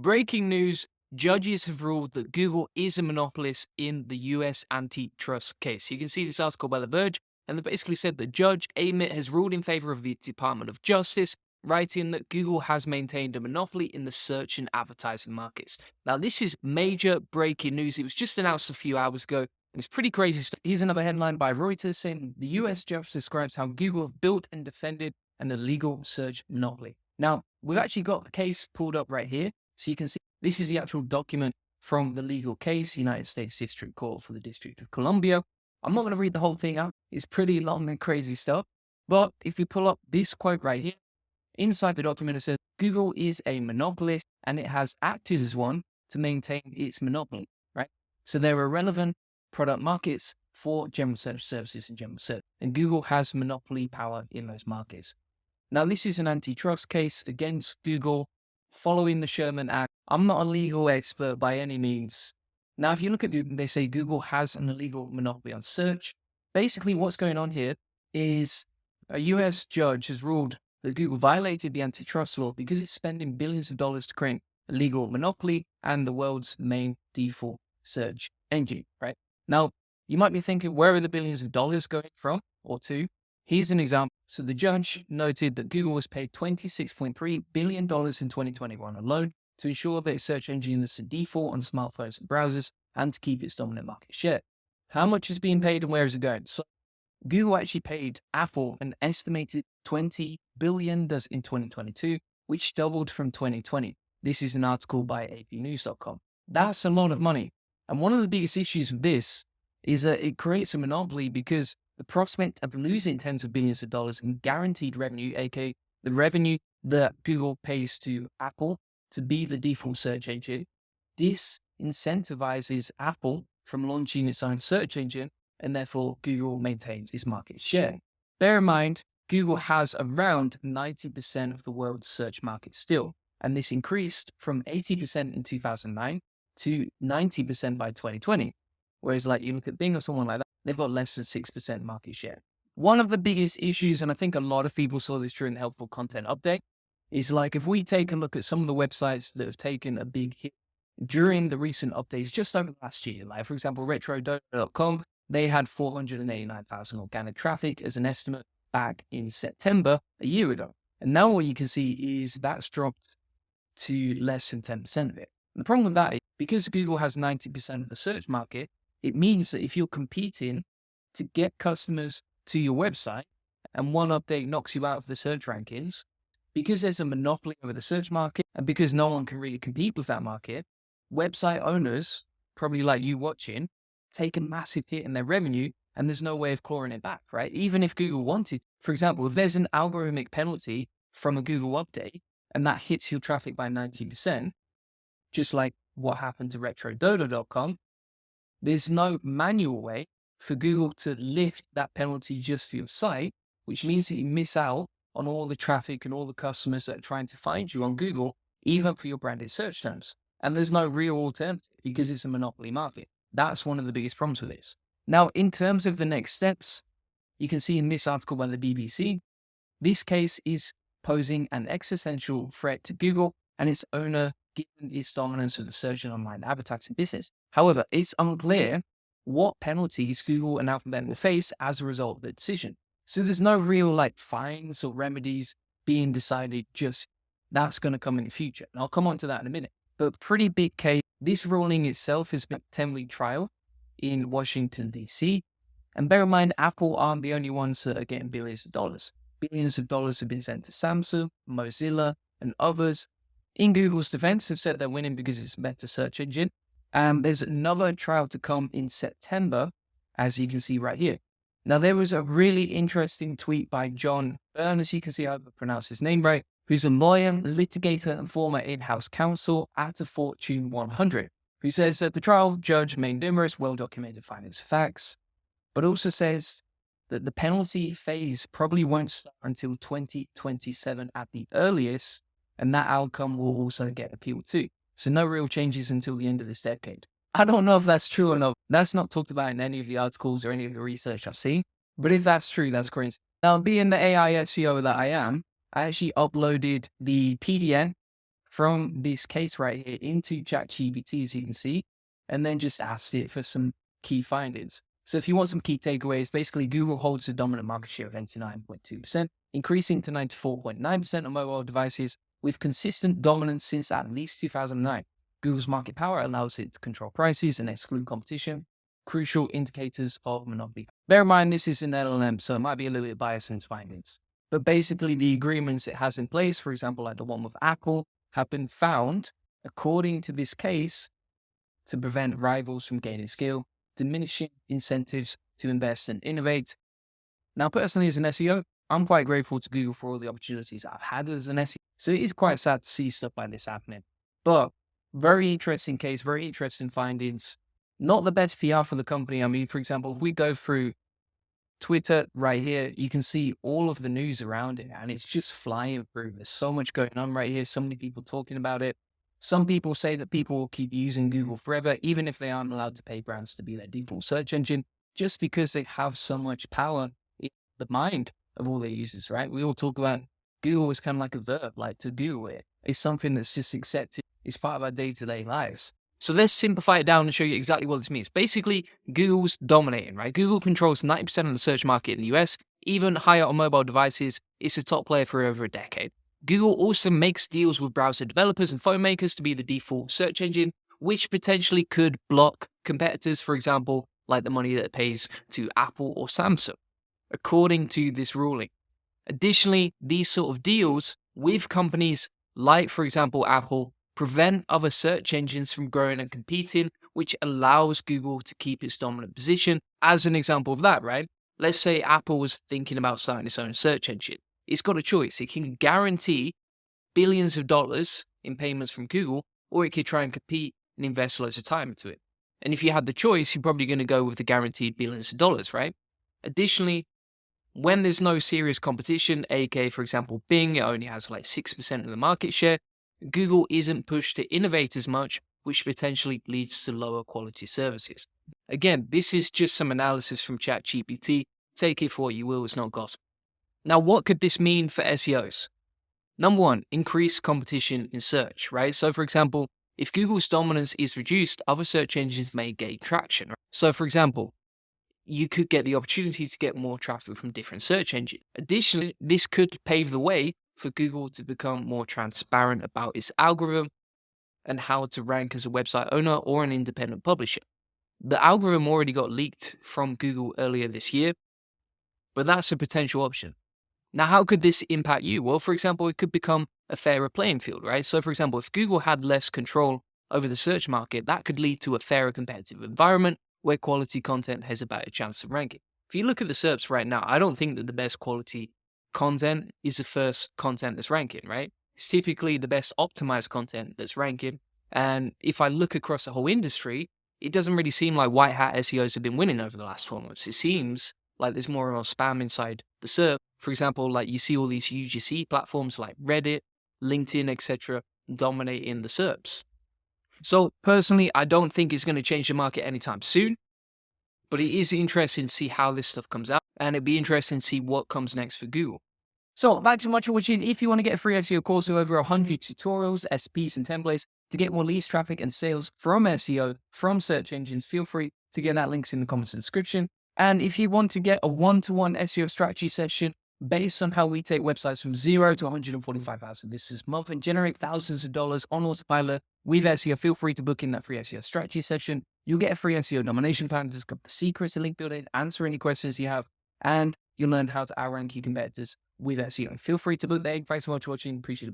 Breaking news, judges have ruled that Google is a monopolist in the US antitrust case. You can see this article by The Verge, and they basically said that Judge Amit has ruled in favor of the Department of Justice, writing that Google has maintained a monopoly in the search and advertising markets. Now, this is major breaking news. It was just announced a few hours ago, and it's pretty crazy stuff. Here's another headline by Reuters saying the US judge describes how Google have built and defended an illegal search monopoly. Now, we've actually got the case pulled up right here. So you can see this is the actual document from the legal case, United States District Court for the District of Columbia. I'm not going to read the whole thing out. It's pretty long and crazy stuff. But if we pull up this quote right here, inside the document it says, Google is a monopolist and it has acted as one to maintain its monopoly, right? So there are relevant product markets for general search services and general search. And Google has monopoly power in those markets. Now, this is an antitrust case against Google following the Sherman Act. I'm not a legal expert by any means. Now, if you look at Google, they say Google has an illegal monopoly on search. Basically, what's going on here is a US judge has ruled that Google violated the antitrust law because it's spending billions of dollars to create a legal monopoly and the world's main default search engine, right? Now, you might be thinking, where are the billions of dollars going from or to? Here's an example. So the judge noted that Google was paid $26.3 billion in 2021 alone to ensure that its search engine is the default on smartphones and browsers and to keep its dominant market share. How much is being paid and where is it going? So Google actually paid Apple an estimated $20 billion in 2022, which doubled from 2020. This is an article by apnews.com. That's a lot of money. And one of the biggest issues with this is that it creates a monopoly because the prospect of losing tens of billions of dollars in guaranteed revenue, aka the revenue that Google pays to Apple to be the default search engine, this incentivizes Apple from launching its own search engine, and therefore Google maintains its market share. Bear in mind, Google has around 90% of the world's search market still, and this increased from 80% in 2009 to 90% by 2020. Whereas like you look at Bing or someone like that, they've got less than 6% market share. One of the biggest issues, and I think a lot of people saw this during the helpful content update, is like if we take a look at some of the websites that have taken a big hit during the recent updates just over last year, like for example, retrododo.com, they had 489,000 organic traffic as an estimate back in September a year ago. And now what you can see is that's dropped to less than 10% of it. And the problem with that is because Google has 90% of the search market, it means that if you're competing to get customers to your website and one update knocks you out of the search rankings, because there's a monopoly over the search market and because no one can really compete with that market, website owners, probably like you watching, take a massive hit in their revenue and there's no way of clawing it back, right? Even if Google wanted, for example, if there's an algorithmic penalty from a Google update and that hits your traffic by 90%, just like what happened to retrododo.com, there's no manual way for Google to lift that penalty just for your site, which means that you miss out on all the traffic and all the customers that are trying to find you on Google, even for your branded search terms. And there's no real alternative because it's a monopoly market. That's one of the biggest problems with this. Now, in terms of the next steps, you can see in this article by the BBC, this case is posing an existential threat to Google and its owner, given its dominance of the search and online advertising business. However, it's unclear what penalties Google and Alphabet will face as a result of the decision. So there's no real like fines or remedies being decided, just that's going to come in the future. And I'll come on to that in a minute. But pretty big case. This ruling itself has been a 10-week trial in Washington, D.C. And bear in mind, Apple aren't the only ones that are getting billions of dollars. Billions of dollars have been sent to Samsung, Mozilla, and others. In Google's defense, have said they're winning because it's a better search engine. And there's another trial to come in September, as you can see right here. Now, there was a really interesting tweet by John Byrne, as you can see, I hope I pronounced his name right, who's a lawyer, litigator, and former in-house counsel at a Fortune 100, who says that the trial judge made numerous well-documented findings of facts, but also says that the penalty phase probably won't start until 2027 at the earliest, and that outcome will also get appealed too. So no real changes until the end of this decade. I don't know if that's true or not. That's not talked about in any of the articles or any of the research I've seen. But if that's true, that's crazy. Now, being the AI SEO that I am, I actually uploaded the PDF from this case right here into ChatGPT, as you can see, and then just asked it for some key findings. So if you want some key takeaways, basically Google holds a dominant market share of 89.2%, increasing to 94.9% on mobile devices with consistent dominance since at least 2009. Google's market power allows it to control prices and exclude competition, crucial indicators of monopoly. Bear in mind, this is an LLM, so it might be a little bit biased in its findings. But basically, the agreements it has in place, for example, like the one with Apple, have been found, according to this case, to prevent rivals from gaining scale, diminishing incentives to invest and innovate. Now, personally, as an SEO, I'm quite grateful to Google for all the opportunities I've had as an SEO. So it is quite sad to see stuff like this happening. But very interesting case, very interesting findings. Not the best PR for the company. I mean, for example, if we go through Twitter right here, you can see all of the news around it, and it's just flying through. There's so much going on right here. So many people talking about it. Some people say that people will keep using Google forever, even if they aren't allowed to pay brands to be their default search engine, just because they have so much power in the mind of all their users, right? We all talk about Google is kind of like a verb, like to Google it. It's something that's just accepted. It's part of our day-to-day lives. So let's simplify it down and show you exactly what this means. Basically, Google's dominating, right? Google controls 90% of the search market in the US, even higher on mobile devices. It's a top player for over a decade. Google also makes deals with browser developers and phone makers to be the default search engine, which potentially could block competitors, for example, like the money that it pays to Apple or Samsung, according to this ruling. Additionally, these sort of deals with companies like, for example, Apple, prevent other search engines from growing and competing, which allows Google to keep its dominant position. As an example of that, right? Let's say Apple was thinking about starting its own search engine. It's got a choice. It can guarantee billions of dollars in payments from Google, or it could try and compete and invest loads of time into it. And if you had the choice, you're probably going to go with the guaranteed billions of dollars, right? Additionally, when there's no serious competition, aka, for example, Bing, it only has like 6% of the market share, Google isn't pushed to innovate as much, which potentially leads to lower quality services. Again, this is just some analysis from ChatGPT. Take it for what you will, it's not gospel. Now, what could this mean for SEOs? Number one, increased competition in search, right? So, for example, if Google's dominance is reduced, other search engines may gain traction. Right? So, for example, you could get the opportunity to get more traffic from different search engines. Additionally, this could pave the way for Google to become more transparent about its algorithm and how to rank as a website owner or an independent publisher. The algorithm already got leaked from Google earlier this year, but that's a potential option. Now, how could this impact you? Well, for example, it could become a fairer playing field, right? So, for example, if Google had less control over the search market, that could lead to a fairer competitive environment where quality content has a better chance of ranking. If you look at the SERPs right now, I don't think that the best quality content is the first content that's ranking, right? It's typically the best optimized content that's ranking. And if I look across the whole industry, it doesn't really seem like white hat SEOs have been winning over the last 12 months. It seems like there's more and more spam inside the SERP. For example, like you see all these UGC platforms like Reddit, LinkedIn, etc., dominating the SERPs. So personally, I don't think it's going to change the market anytime soon, but it is interesting to see how this stuff comes out, and it'd be interesting to see what comes next for Google. So thanks so much for watching. If you want to get a free SEO course with over 100 tutorials, SPs, and templates to get more leads, traffic, and sales from SEO, from search engines, feel free to get that links in the comments and description. And if you want to get a one-to-one SEO strategy session based on how we take websites from 0 to 145,000 this month and generate thousands of dollars on autopilot with SEO, feel free to book in that free SEO strategy session. You'll get a free SEO nomination plan to discover the secrets of link building, answer any questions you have, and you'll learn how to outrank your competitors with SEO. Feel free to book there. Thanks so much for watching. Appreciate it.